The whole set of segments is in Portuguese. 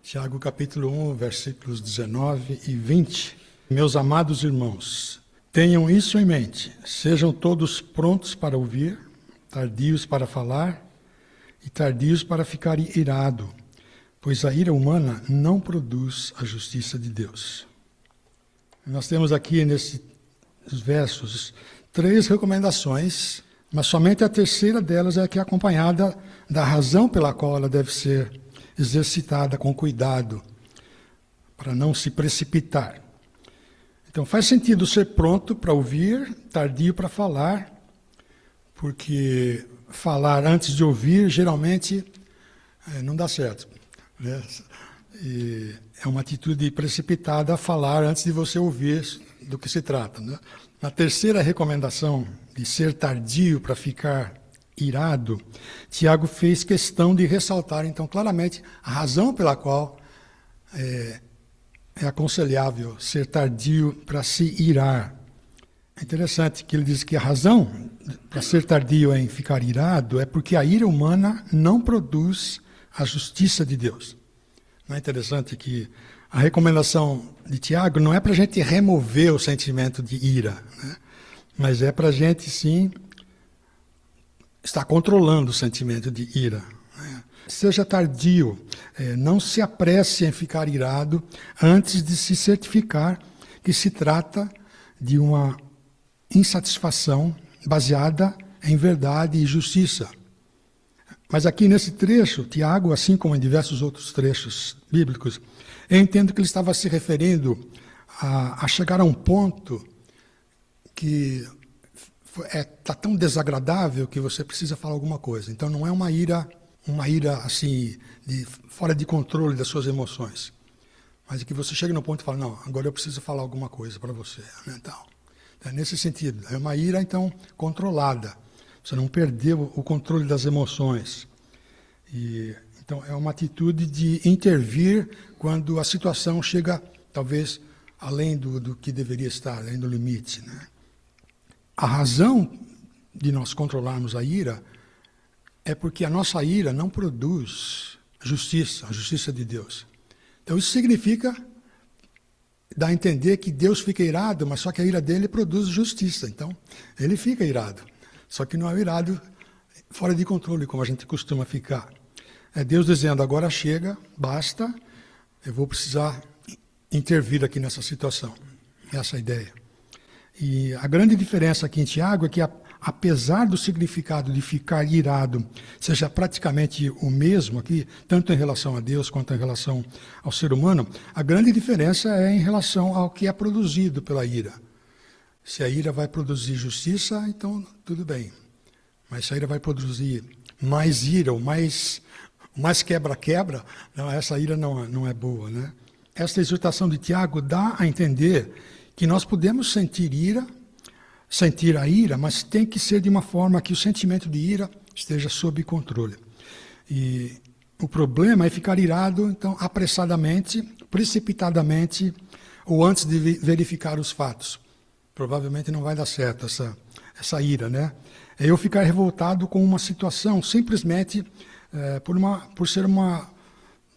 Tiago capítulo 1, versículos 19 e 20. Meus amados irmãos, tenham isso em mente. Sejam todos prontos para ouvir, tardios para falar e tardios para ficar irado, pois a ira humana não produz a justiça de Deus. Nós temos aqui nesses versos 3 recomendações, mas somente a terceira delas é que é acompanhada da razão pela qual ela deve ser exercitada com cuidado, para não se precipitar. Então faz sentido ser pronto para ouvir, tardio para falar, porque falar antes de ouvir geralmente não dá certo, né? E é uma atitude precipitada a falar antes de você ouvir do que se trata, né? Na terceira recomendação de ser tardio para ficar irado, Tiago fez questão de ressaltar, então, claramente, a razão pela qual é aconselhável ser tardio para se irar. É interessante que ele diz que a razão para ser tardio em ficar irado é porque a ira humana não produz a justiça de Deus. Não é interessante que a recomendação de Tiago não é para a gente remover o sentimento de ira, né? Mas é para a gente, sim, estar controlando o sentimento de ira. Seja tardio, não se apresse em ficar irado antes de se certificar que se trata de uma insatisfação baseada em verdade e justiça. Mas aqui nesse trecho, Tiago, assim como em diversos outros trechos bíblicos, eu entendo que ele estava se referindo a chegar a um ponto que está tão desagradável que você precisa falar alguma coisa. Então não é uma ira assim, fora de controle das suas emoções, mas é que você chega no ponto e fala, não, agora eu preciso falar alguma coisa para você. Então, é nesse sentido, é uma ira então controlada, você não perdeu o controle das emoções. Então é uma atitude de intervir quando a situação chega talvez além do que deveria estar, além do limite, né? A razão de nós controlarmos a ira é porque a nossa ira não produz justiça, a justiça de Deus. Então isso significa dar a entender que Deus fica irado, mas só que a ira dele produz justiça. Então ele fica irado, só que não é um irado fora de controle, como a gente costuma ficar. É Deus dizendo, agora chega, basta, eu vou precisar intervir aqui nessa situação. Essa é a ideia. E a grande diferença aqui em Tiago é que, apesar do significado de ficar irado seja praticamente o mesmo aqui, tanto em relação a Deus quanto em relação ao ser humano, a grande diferença é em relação ao que é produzido pela ira. Se a ira vai produzir justiça, então tudo bem. Mas se a ira vai produzir mais ira, ou mais quebra-quebra, essa ira não é boa, né? Esta exortação de Tiago dá a entender que nós podemos sentir a ira, mas tem que ser de uma forma que o sentimento de ira esteja sob controle. E o problema é ficar irado, então, apressadamente, precipitadamente, ou antes de verificar os fatos. Provavelmente não vai dar certo essa ira, né? É eu ficar revoltado com uma situação, simplesmente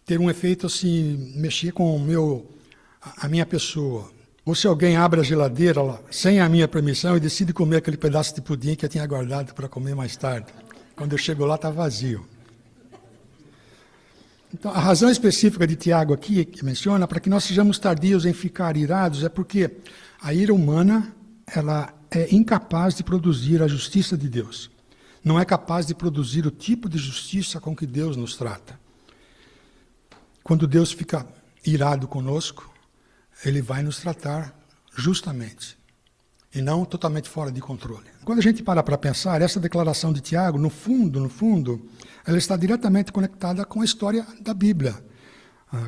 ter um efeito assim, mexer com a minha pessoa. Ou se alguém abre a geladeira lá, sem a minha permissão e decide comer aquele pedaço de pudim que eu tinha guardado para comer mais tarde. Quando eu chego lá, está vazio. Então, a razão específica de Tiago aqui, que menciona, para que nós sejamos tardios em ficar irados, é porque a ira humana ela é incapaz de produzir a justiça de Deus. Não é capaz de produzir o tipo de justiça com que Deus nos trata. Quando Deus fica irado conosco, Ele vai nos tratar justamente, e não totalmente fora de controle. Quando a gente para pensar, essa declaração de Tiago, no fundo, ela está diretamente conectada com a história da Bíblia,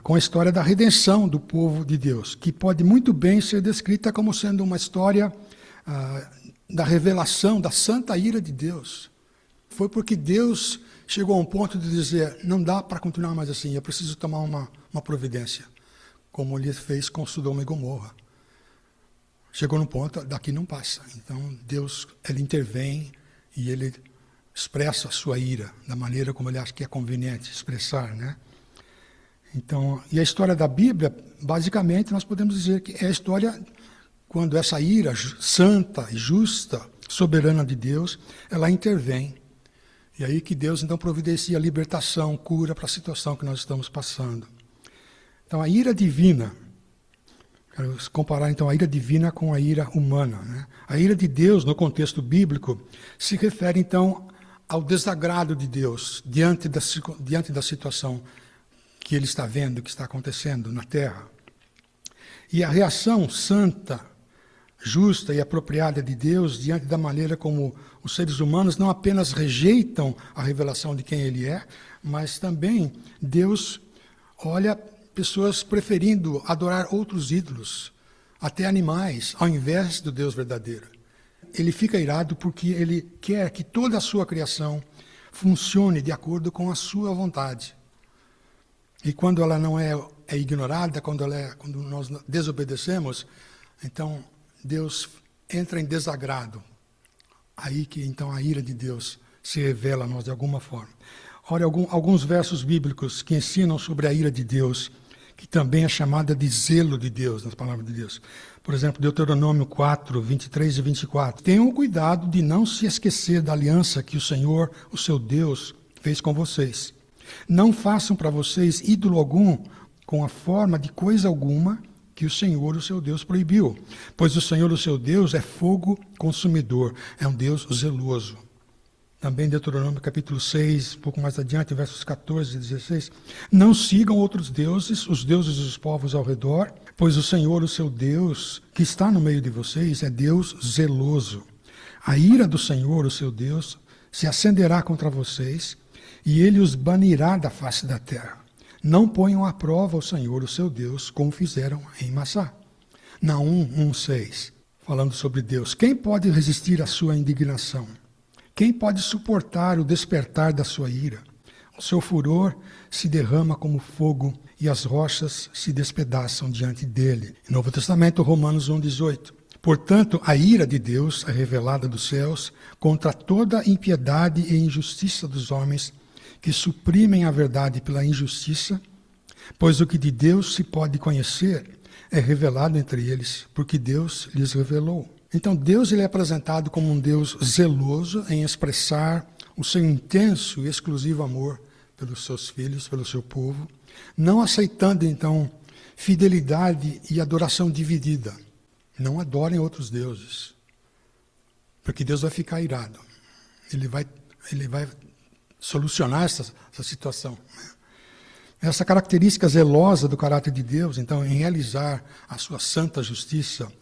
com a história da redenção do povo de Deus, que pode muito bem ser descrita como sendo uma história da revelação da santa ira de Deus. Foi porque Deus chegou a um ponto de dizer, não dá para continuar mais assim, eu preciso tomar uma providência. Como ele fez com Sodoma e Gomorra. Chegou no ponto, daqui não passa. Então, Deus, ele intervém e ele expressa a sua ira da maneira como ele acha que é conveniente expressar, né? Então, e a história da Bíblia, basicamente, nós podemos dizer que é a história quando essa ira santa e justa, soberana de Deus, ela intervém. E aí que Deus, então, providencia libertação, cura para a situação que nós estamos passando. Então, a ira divina, quero comparar, então, a ira divina com a ira humana, né? A ira de Deus, no contexto bíblico, se refere, então, ao desagrado de Deus diante da situação que ele está vendo, que está acontecendo na terra. E a reação santa, justa e apropriada de Deus diante da maneira como os seres humanos não apenas rejeitam a revelação de quem ele é, mas também Deus olha pessoas preferindo adorar outros ídolos, até animais, ao invés do Deus verdadeiro. Ele fica irado porque ele quer que toda a sua criação funcione de acordo com a sua vontade. E quando ela não é ignorada, quando nós desobedecemos, então Deus entra em desagrado. Aí que então a ira de Deus se revela a nós de alguma forma. Olha alguns versos bíblicos que ensinam sobre a ira de Deus, que também é chamada de zelo de Deus, nas palavras de Deus. Por exemplo, Deuteronômio 4, 23 e 24. Tenham cuidado de não se esquecer da aliança que o Senhor, o seu Deus, fez com vocês. Não façam para vocês ídolo algum com a forma de coisa alguma que o Senhor, o seu Deus, proibiu. Pois o Senhor, o seu Deus, é fogo consumidor, é um Deus zeloso. Também Deuteronômio capítulo 6, um pouco mais adiante, versos 14 e 16. Não sigam outros deuses, os deuses dos povos ao redor, pois o Senhor, o seu Deus, que está no meio de vocês, é Deus zeloso. A ira do Senhor, o seu Deus, se acenderá contra vocês, e ele os banirá da face da terra. Não ponham à prova o Senhor, o seu Deus, como fizeram em Massá. Naum 1:6, falando sobre Deus. Quem pode resistir à sua indignação? Quem pode suportar o despertar da sua ira? O seu furor se derrama como fogo e as rochas se despedaçam diante dele. Em Novo Testamento, Romanos 1:18. Portanto, a ira de Deus é revelada dos céus contra toda impiedade e injustiça dos homens que suprimem a verdade pela injustiça, pois o que de Deus se pode conhecer é revelado entre eles, porque Deus lhes revelou. Então Deus ele é apresentado como um Deus zeloso em expressar o seu intenso e exclusivo amor pelos seus filhos, pelo seu povo, não aceitando então fidelidade e adoração dividida. Não adorem outros deuses, porque Deus vai ficar irado. Ele vai solucionar essa situação. Essa característica zelosa do caráter de Deus, então, em realizar a sua santa justiça,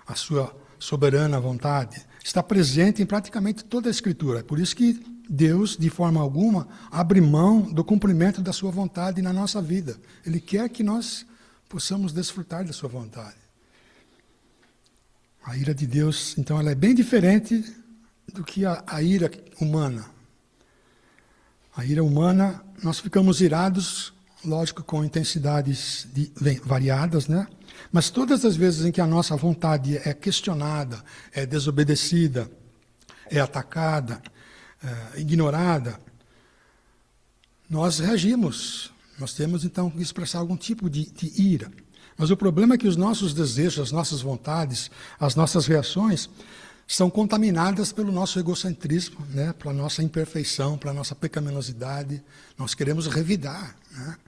a sua soberana vontade, está presente em praticamente toda a Escritura. É por isso que Deus, de forma alguma, abre mão do cumprimento da sua vontade na nossa vida. Ele quer que nós possamos desfrutar da sua vontade. A ira de Deus, então, ela é bem diferente do que a ira humana. A ira humana, nós ficamos irados, lógico, com intensidades variadas, né? Mas todas as vezes em que a nossa vontade é questionada, é desobedecida, é atacada, ignorada, nós reagimos. Nós temos, então, que expressar algum tipo de ira. Mas o problema é que os nossos desejos, as nossas vontades, as nossas reações são contaminadas pelo nosso egocentrismo, né? Pela nossa imperfeição, pela nossa pecaminosidade. Nós queremos revidar, né?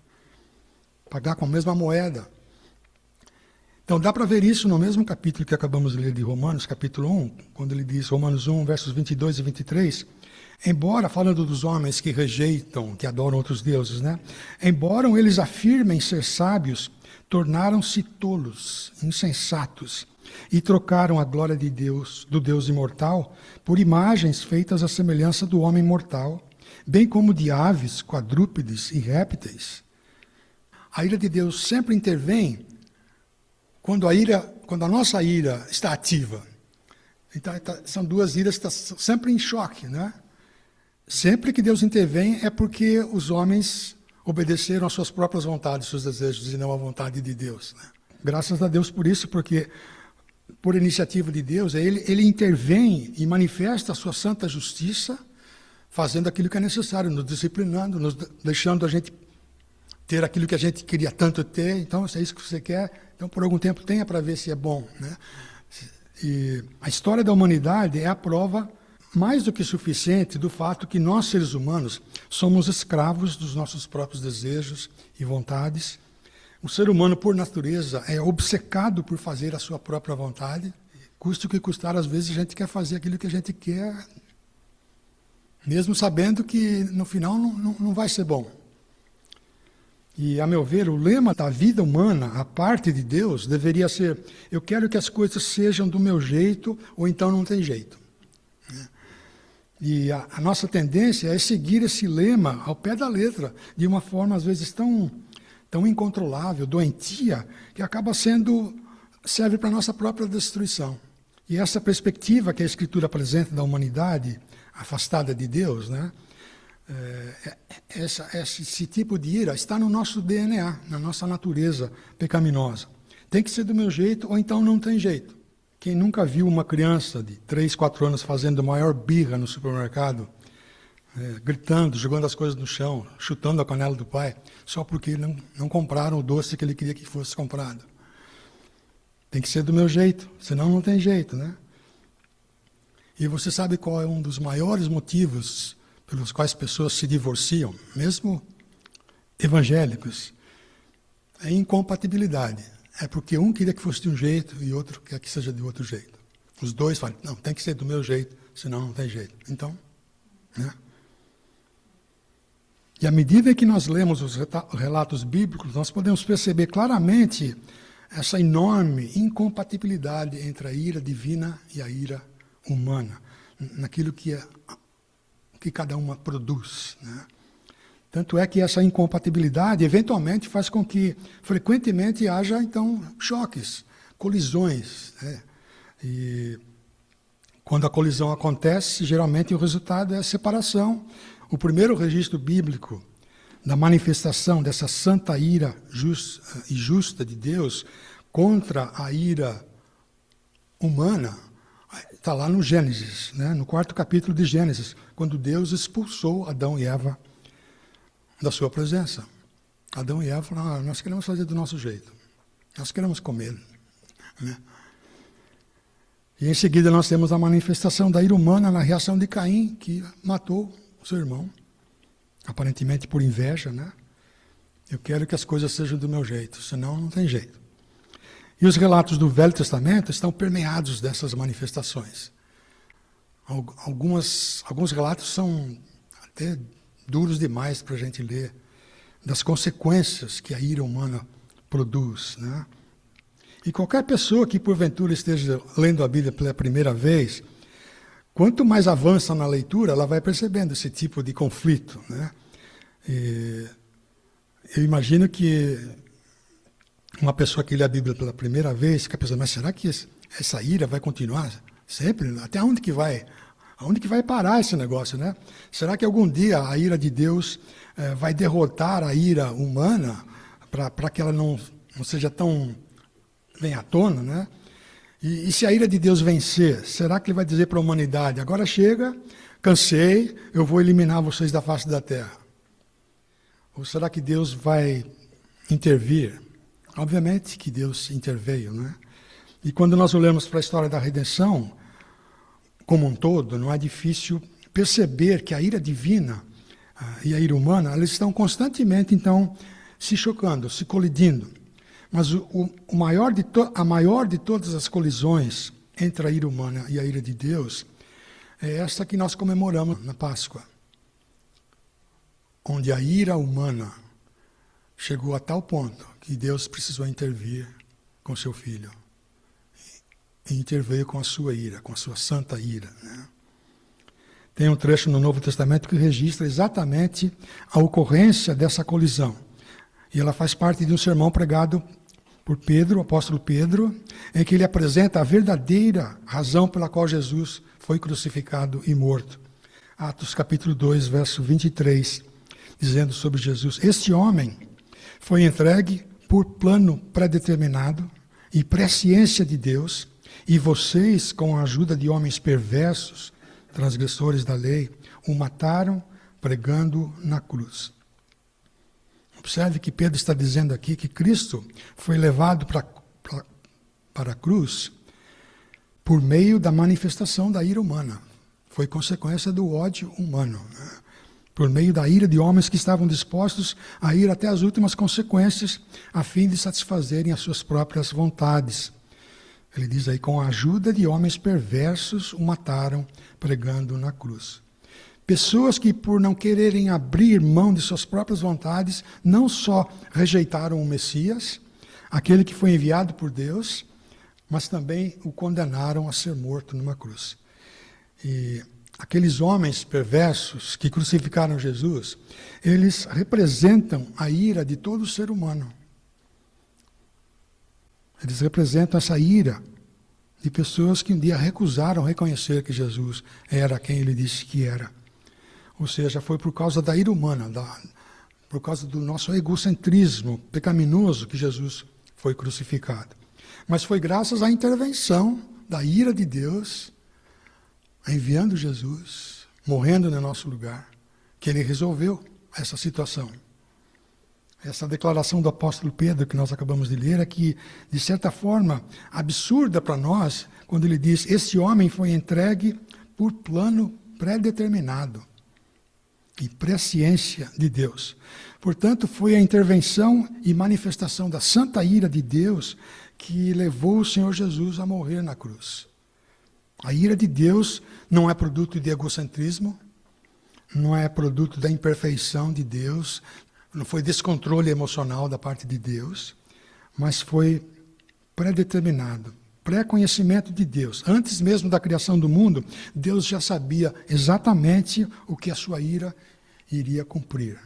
Pagar com a mesma moeda. Então dá para ver isso no mesmo capítulo que acabamos de ler de Romanos, capítulo 1, quando ele diz, Romanos 1, versos 22 e 23, embora, falando dos homens que rejeitam, que adoram outros deuses, né? Embora eles afirmem ser sábios, tornaram-se tolos, insensatos, e trocaram a glória de Deus, do Deus imortal, por imagens feitas à semelhança do homem mortal, bem como de aves, quadrúpedes e répteis. A ira de Deus sempre intervém quando a nossa ira está ativa. Então, são duas iras que estão sempre em choque, né? Sempre que Deus intervém é porque os homens obedeceram às suas próprias vontades, seus desejos, e não à vontade de Deus, né? Graças a Deus por isso, porque por iniciativa de Deus, ele intervém e manifesta a sua santa justiça, fazendo aquilo que é necessário, nos disciplinando, nos deixando a gente ter aquilo que a gente queria tanto ter, então se é isso que você quer, então por algum tempo tenha para ver se é bom, né? E a história da humanidade é a prova mais do que suficiente do fato que nós, seres humanos, somos escravos dos nossos próprios desejos e vontades. O ser humano, por natureza, é obcecado por fazer a sua própria vontade. Custe o que custar, às vezes a gente quer fazer aquilo que a gente quer, mesmo sabendo que no final não vai ser bom. E, a meu ver, o lema da vida humana, a parte de Deus, deveria ser: eu quero que as coisas sejam do meu jeito, ou então não tem jeito. E a nossa tendência é seguir esse lema ao pé da letra, de uma forma, às vezes, tão incontrolável, doentia, que acaba serve para a nossa própria destruição. E essa perspectiva que a Escritura apresenta da humanidade afastada de Deus, né? Esse tipo de ira está no nosso DNA, na nossa natureza pecaminosa. Tem que ser do meu jeito, ou então não tem jeito. Quem nunca viu uma criança de 3, 4 anos fazendo maior birra no supermercado, gritando, jogando as coisas no chão, chutando a canela do pai, só porque não compraram o doce que ele queria que fosse comprado? Tem que ser do meu jeito, senão não tem jeito, né? E você sabe qual é um dos maiores motivos pelos quais pessoas se divorciam, mesmo evangélicos? É incompatibilidade. É porque um queria que fosse de um jeito e outro quer que seja de outro jeito. Os dois falam: não, tem que ser do meu jeito, senão não tem jeito. Então, né? E à medida que nós lemos os relatos bíblicos, nós podemos perceber claramente essa enorme incompatibilidade entre a ira divina e a ira humana, naquilo que cada uma produz, né? Tanto é que essa incompatibilidade eventualmente faz com que frequentemente haja então choques, colisões, né? E quando a colisão acontece, geralmente o resultado é a separação. O primeiro registro bíblico da manifestação dessa santa ira justa de Deus contra a ira humana está lá no Gênesis, né? No 4º capítulo de Gênesis, quando Deus expulsou Adão e Eva da sua presença. Adão e Eva falaram: nós queremos fazer do nosso jeito, nós queremos comer, né? E em seguida nós temos a manifestação da ira humana na reação de Caim, que matou o seu irmão, aparentemente por inveja, né? Eu quero que as coisas sejam do meu jeito, senão não tem jeito. E os relatos do Velho Testamento estão permeados dessas manifestações. Alguns relatos são até duros demais para a gente ler, das consequências que a ira humana produz, né? E qualquer pessoa que porventura esteja lendo a Bíblia pela primeira vez, quanto mais avança na leitura, ela vai percebendo esse tipo de conflito, né? E eu imagino que uma pessoa que lê a Bíblia pela primeira vez fica pensando: mas será que essa ira vai continuar sempre? Até onde que vai? Aonde que vai parar esse negócio, né? Será que algum dia a ira de Deus vai derrotar a ira humana para que ela não seja tão venha à tona, né? E se a ira de Deus vencer, será que ele vai dizer para a humanidade: agora chega, cansei, eu vou eliminar vocês da face da terra? Ou será que Deus vai intervir? Obviamente que Deus interveio, né? E quando nós olhamos para a história da redenção como um todo, não é difícil perceber que a ira divina e a ira humana, elas estão constantemente, então, se chocando, se colidindo. Mas a maior de todas as colisões entre a ira humana e a ira de Deus é esta que nós comemoramos na Páscoa, onde a ira humana chegou a tal ponto que Deus precisou intervir com seu Filho. E interveio com a sua ira, com a sua santa ira, né? Tem um trecho no Novo Testamento que registra exatamente a ocorrência dessa colisão. E ela faz parte de um sermão pregado por Pedro, o apóstolo Pedro, em que ele apresenta a verdadeira razão pela qual Jesus foi crucificado e morto. Atos capítulo 2, verso 23, dizendo sobre Jesus: este homem foi entregue por plano predeterminado e presciência de Deus, e vocês, com a ajuda de homens perversos, transgressores da lei, o mataram pregando na cruz. Observe que Pedro está dizendo aqui que Cristo foi levado para a cruz por meio da manifestação da ira humana. Foi consequência do ódio humano, né? Por meio da ira de homens que estavam dispostos a ir até as últimas consequências a fim de satisfazerem as suas próprias vontades. Ele diz aí, com a ajuda de homens perversos, o mataram pregando na cruz. Pessoas que, por não quererem abrir mão de suas próprias vontades, não só rejeitaram o Messias, aquele que foi enviado por Deus, mas também o condenaram a ser morto numa cruz. E aqueles homens perversos que crucificaram Jesus, eles representam a ira de todo ser humano. Eles representam essa ira de pessoas que um dia recusaram reconhecer que Jesus era quem ele disse que era. Ou seja, foi por causa da ira humana, por causa do nosso egocentrismo pecaminoso que Jesus foi crucificado. Mas foi graças à intervenção da ira de Deus, enviando Jesus, morrendo no nosso lugar, que ele resolveu essa situação. Essa declaração do apóstolo Pedro que nós acabamos de ler é que, de certa forma, absurda para nós, quando ele diz, esse homem foi entregue por plano pré-determinado e presciência de Deus. Portanto, foi a intervenção e manifestação da santa ira de Deus que levou o Senhor Jesus a morrer na cruz. A ira de Deus não é produto de egocentrismo, não é produto da imperfeição de Deus, não foi descontrole emocional da parte de Deus, mas foi pré-determinado, pré-conhecimento de Deus. Antes mesmo da criação do mundo, Deus já sabia exatamente o que a sua ira iria cumprir.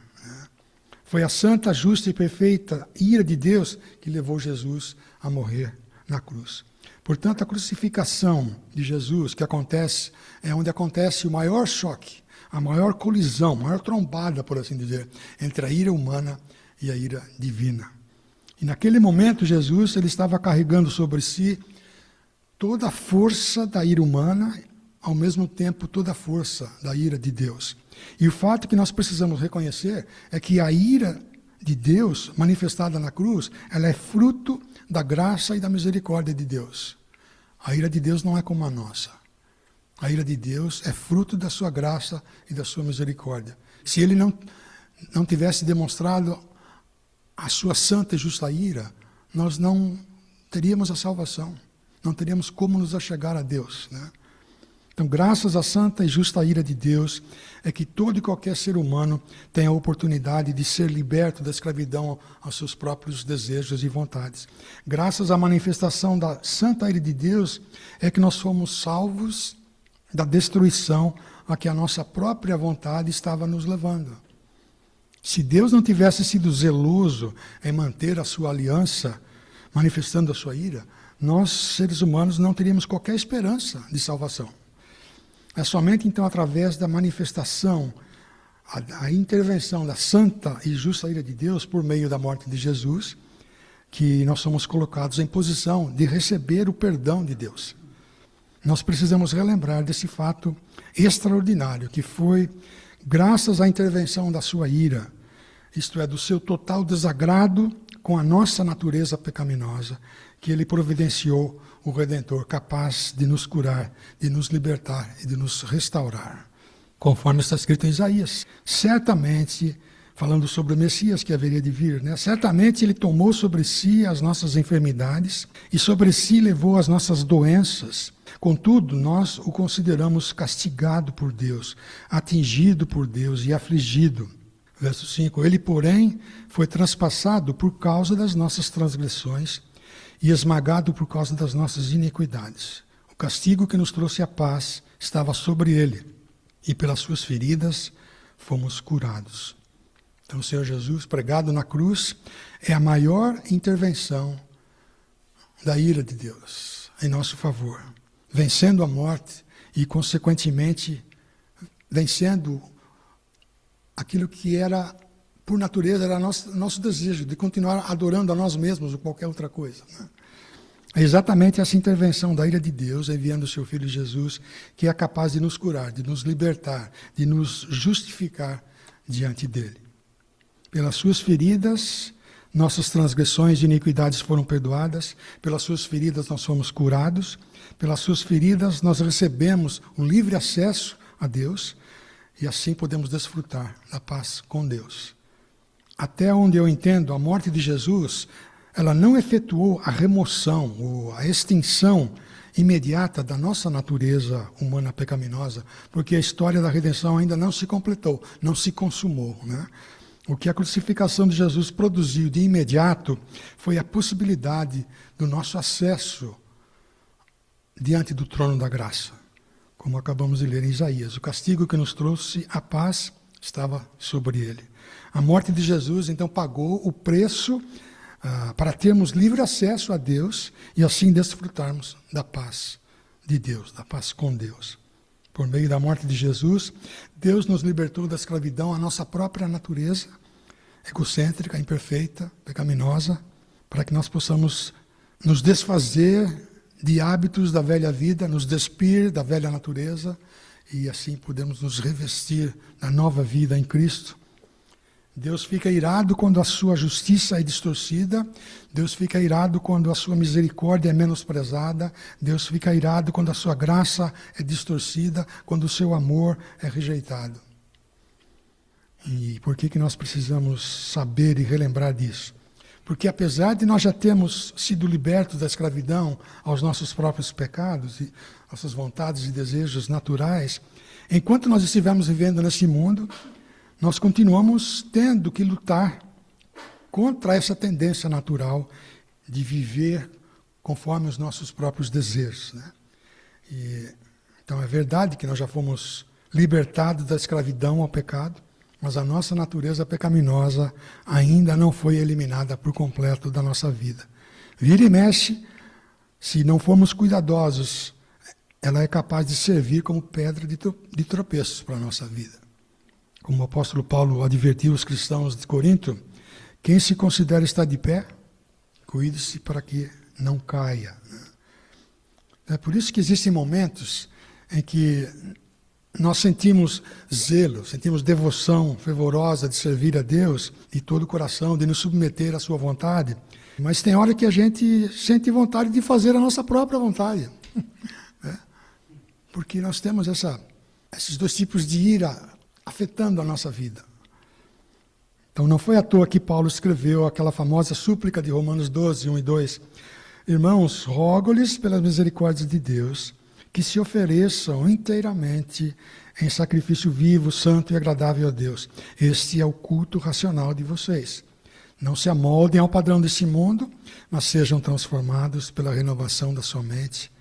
Foi a santa, justa e perfeita ira de Deus que levou Jesus a morrer na cruz. Portanto, a crucificação de Jesus que acontece, é onde acontece o maior choque, a maior colisão, a maior trombada, por assim dizer, entre a ira humana e a ira divina. E naquele momento, Jesus ele estava carregando sobre si toda a força da ira humana, ao mesmo tempo toda a força da ira de Deus. E o fato que nós precisamos reconhecer é que a ira de Deus, manifestada na cruz, ela é fruto da graça e da misericórdia de Deus. A ira de Deus não é como a nossa. A ira de Deus é fruto da sua graça e da sua misericórdia. Se ele não tivesse demonstrado a sua santa e justa ira, nós não teríamos a salvação. Não teríamos como nos achegar a Deus, né? Então, graças à santa e justa ira de Deus, é que todo e qualquer ser humano tem a oportunidade de ser liberto da escravidão aos seus próprios desejos e vontades. Graças à manifestação da santa ira de Deus, é que nós fomos salvos da destruição a que a nossa própria vontade estava nos levando. Se Deus não tivesse sido zeloso em manter a sua aliança, manifestando a sua ira, nós, seres humanos, não teríamos qualquer esperança de salvação. É somente, então, através da manifestação, a intervenção da santa e justa ira de Deus, por meio da morte de Jesus, que nós somos colocados em posição de receber o perdão de Deus. Nós precisamos relembrar desse fato extraordinário, que foi graças à intervenção da sua ira, isto é, do seu total desagrado com a nossa natureza pecaminosa, que ele providenciou o Redentor, capaz de nos curar, de nos libertar e de nos restaurar. Conforme está escrito em Isaías, certamente, falando sobre o Messias que haveria de vir, né? Certamente ele tomou sobre si as nossas enfermidades e sobre si levou as nossas doenças. Contudo, nós o consideramos castigado por Deus, atingido por Deus e afligido. Verso 5, ele, porém, foi transpassado por causa das nossas transgressões e esmagado por causa das nossas iniquidades. O castigo que nos trouxe a paz estava sobre ele, e pelas suas feridas fomos curados. Então, o Senhor Jesus, pregado na cruz, é a maior intervenção da ira de Deus em nosso favor, vencendo a morte e, consequentemente, vencendo aquilo que era, por natureza, era nosso desejo de continuar adorando a nós mesmos ou qualquer outra coisa, né? É exatamente essa intervenção da ira de Deus, enviando o seu Filho Jesus, que é capaz de nos curar, de nos libertar, de nos justificar diante dele. Pelas suas feridas, nossas transgressões e iniquidades foram perdoadas. Pelas suas feridas nós fomos curados. Pelas suas feridas nós recebemos um livre acesso a Deus. E assim podemos desfrutar da paz com Deus. Até onde eu entendo, a morte de Jesus, ela não efetuou a remoção ou a extinção imediata da nossa natureza humana pecaminosa, porque a história da redenção ainda não se completou, não se consumou, né? O que a crucificação de Jesus produziu de imediato foi a possibilidade do nosso acesso diante do trono da graça, como acabamos de ler em Isaías. O castigo que nos trouxe a paz estava sobre ele. A morte de Jesus, então, pagou o preço para termos livre acesso a Deus e assim desfrutarmos da paz de Deus, da paz com Deus. Por meio da morte de Jesus, Deus nos libertou da escravidão à nossa própria natureza, egocêntrica, imperfeita, pecaminosa, para que nós possamos nos desfazer de hábitos da velha vida, nos despir da velha natureza e assim podemos nos revestir da nova vida em Cristo. Deus fica irado quando a sua justiça é distorcida. Deus fica irado quando a sua misericórdia é menosprezada. Deus fica irado quando a sua graça é distorcida, quando o seu amor é rejeitado. E por que nós precisamos saber e relembrar disso? Porque apesar de nós já termos sido libertos da escravidão aos nossos próprios pecados e nossas vontades e desejos naturais, enquanto nós estivermos vivendo nesse mundo, nós continuamos tendo que lutar contra essa tendência natural de viver conforme os nossos próprios desejos, né? Então é verdade que nós já fomos libertados da escravidão ao pecado, mas a nossa natureza pecaminosa ainda não foi eliminada por completo da nossa vida. Vira e mexe, se não formos cuidadosos, ela é capaz de servir como pedra de tropeço para a nossa vida. Como o apóstolo Paulo advertiu os cristãos de Corinto, quem se considera estar de pé, cuide-se para que não caia. É por isso que existem momentos em que nós sentimos zelo, sentimos devoção fervorosa de servir a Deus de todo o coração, de nos submeter à sua vontade. Mas tem hora que a gente sente vontade de fazer a nossa própria vontade. Porque nós temos esses dois tipos de ira afetando a nossa vida. Então não foi à toa que Paulo escreveu aquela famosa súplica de Romanos 12, 1 e 2. Irmãos, rogo-lhes pelas misericórdias de Deus, que se ofereçam inteiramente em sacrifício vivo, santo e agradável a Deus. Este é o culto racional de vocês. Não se amoldem ao padrão desse mundo, mas sejam transformados pela renovação da sua mente,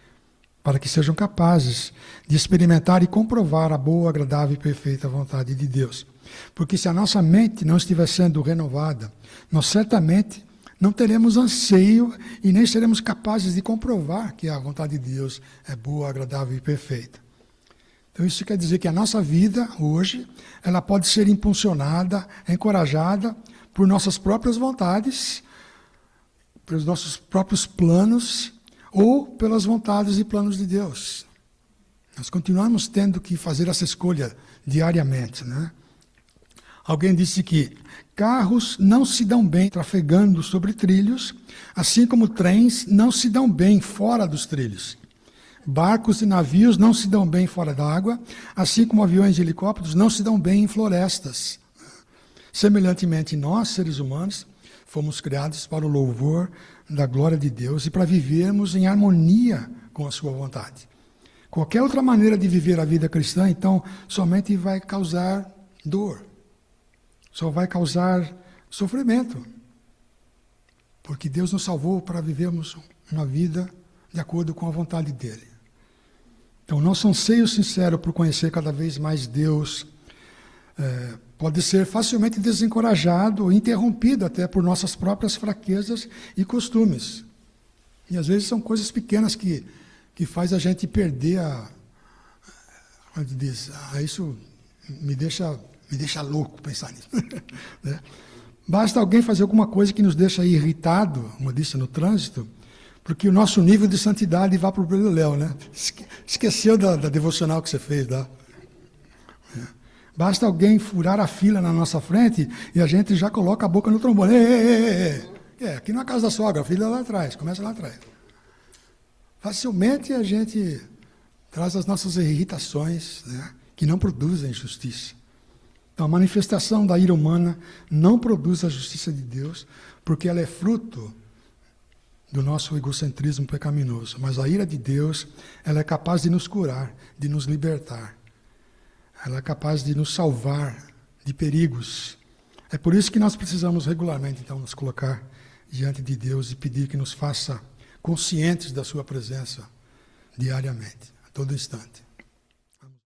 para que sejam capazes de experimentar e comprovar a boa, agradável e perfeita vontade de Deus. Porque se a nossa mente não estiver sendo renovada, nós certamente não teremos anseio e nem seremos capazes de comprovar que a vontade de Deus é boa, agradável e perfeita. Então isso quer dizer que a nossa vida hoje, ela pode ser impulsionada, encorajada por nossas próprias vontades, pelos nossos próprios planos, ou pelas vontades e planos de Deus. Nós continuamos tendo que fazer essa escolha diariamente, né? Alguém disse que carros não se dão bem trafegando sobre trilhos, assim como trens não se dão bem fora dos trilhos. Barcos e navios não se dão bem fora d'água, assim como aviões e helicópteros não se dão bem em florestas. Semelhantemente, nós, seres humanos, fomos criados para o louvor da glória de Deus e para vivermos em harmonia com a sua vontade. Qualquer outra maneira de viver a vida cristã, então, somente vai causar dor. Só vai causar sofrimento. Porque Deus nos salvou para vivermos uma vida de acordo com a vontade dEle. Então, nosso anseio sincero por conhecer cada vez mais Deus pode ser facilmente desencorajado ou interrompido até por nossas próprias fraquezas e costumes. E às vezes são coisas pequenas que faz a gente perder isso me deixa louco pensar nisso. Né? Basta alguém fazer alguma coisa que nos deixa irritado, como eu disse, no trânsito, porque o nosso nível de santidade vai para o Léo, né? Esqueceu da devocional que você fez lá. Basta alguém furar a fila na nossa frente e a gente já coloca a boca no trombone. Ei, ei, ei, ei. Aqui não é a casa da sogra, a fila é lá atrás, começa lá atrás. Facilmente a gente traz as nossas irritações, né, que não produzem justiça. Então, a manifestação da ira humana não produz a justiça de Deus, porque ela é fruto do nosso egocentrismo pecaminoso. Mas a ira de Deus, ela é capaz de nos curar, de nos libertar. Ela é capaz de nos salvar de perigos. É por isso que nós precisamos regularmente, então, nos colocar diante de Deus e pedir que nos faça conscientes da sua presença diariamente, a todo instante.